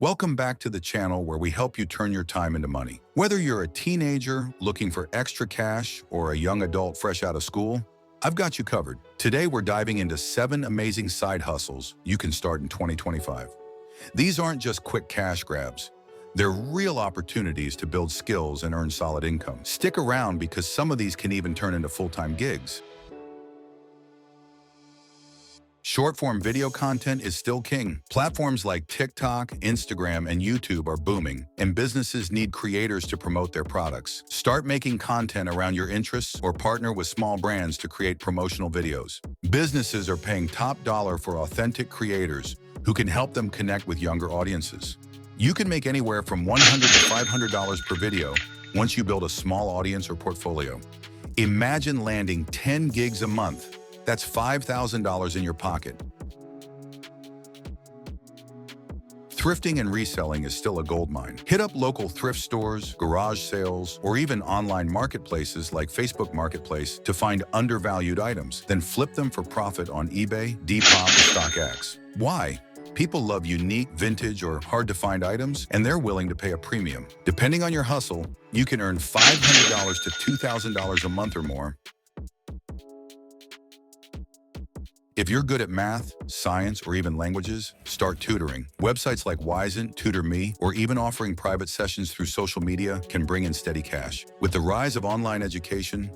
Welcome back to the channel where we help you turn your time into money. Whether you're a teenager looking for extra cash or a young adult fresh out of school, I've got you covered. Today we're diving into 7 amazing side hustles you can start in 2025. These aren't just quick cash grabs. They're real opportunities to build skills and earn solid income. Stick around because some of these can even turn into full-time gigs. Short-form video content is still king. Platforms like TikTok, Instagram, and YouTube are booming, and businesses need creators to promote their products. Start making content around your interests or partner with small brands to create promotional videos. Businesses are paying top dollar for authentic creators who can help them connect with younger audiences. You can make anywhere from $100 to $500 per video once you build a small audience or portfolio. Imagine landing 10 gigs a month. That's $5,000 in your pocket. Thrifting and reselling is still a goldmine. Hit up local thrift stores, garage sales, or even online marketplaces like Facebook Marketplace to find undervalued items, then flip them for profit on eBay, Depop, or StockX. Why? People love unique, vintage, or hard-to-find items, and they're willing to pay a premium. Depending on your hustle, you can earn $500 to $2,000 a month or more. If you're good at math, science, or even languages, start tutoring. Websites like Wisent, TutorMe, or even offering private sessions through social media can bring in steady cash. With the rise of online education,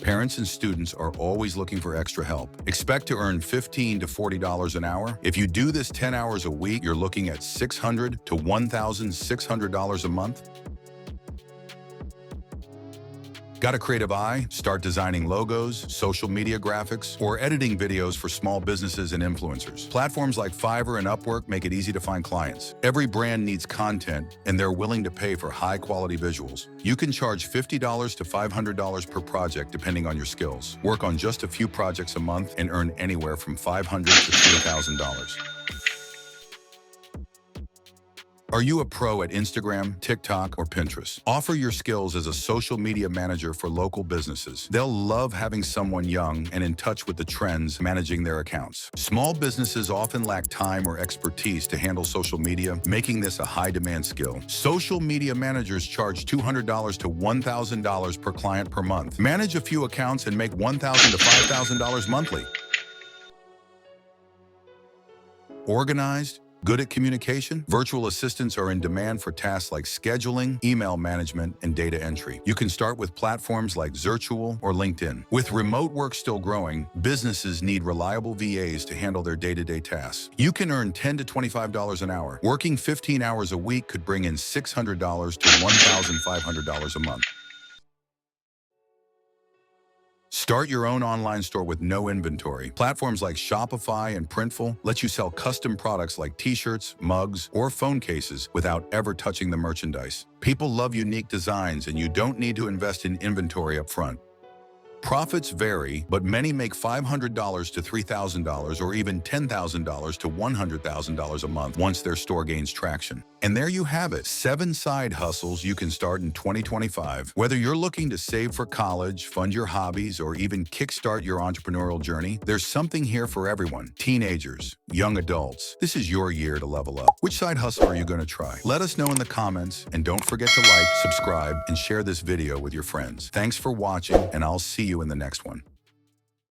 parents and students are always looking for extra help. Expect to earn $15 to $40 an hour. If you do this 10 hours a week, you're looking at $600 to $1,600 a month. Got a creative eye? Start designing logos, social media graphics, or editing videos for small businesses and influencers. Platforms like Fiverr and Upwork make it easy to find clients. Every brand needs content, and they're willing to pay for high-quality visuals. You can charge $50 to $500 per project depending on your skills. Work on just a few projects a month and earn anywhere from $500 to $3,000. Are you a pro at Instagram, TikTok, or Pinterest? Offer your skills as a social media manager for local businesses. They'll love having someone young and in touch with the trends managing their accounts. Small businesses often lack time or expertise to handle social media, making this a high-demand skill. Social media managers charge $200 to $1,000 per client per month. Manage a few accounts and make $1,000 to $5,000 monthly. Organized? Good at communication? Virtual assistants are in demand for tasks like scheduling, email management, and data entry. You can start with platforms like Zirtual or LinkedIn. With remote work still growing, businesses need reliable VAs to handle their day-to-day tasks. You can earn $10 to $25 an hour. Working 15 hours a week could bring in $600 to $1,500 a month. Start your own online store with no inventory. Platforms like Shopify and Printful let you sell custom products like t-shirts, mugs, or phone cases without ever touching the merchandise. People love unique designs, and you don't need to invest in inventory up front. Profits vary, but many make $500 to $3,000 or even $10,000 to $100,000 a month once their store gains traction. And there you have it, 7 side hustles you can start in 2025. Whether you're looking to save for college, fund your hobbies, or even kickstart your entrepreneurial journey, there's something here for everyone. Teenagers, young adults, this is your year to level up. Which side hustle are you going to try? Let us know in the comments, and don't forget to like, subscribe, and share this video with your friends. Thanks for watching, and I'll see you in the next one.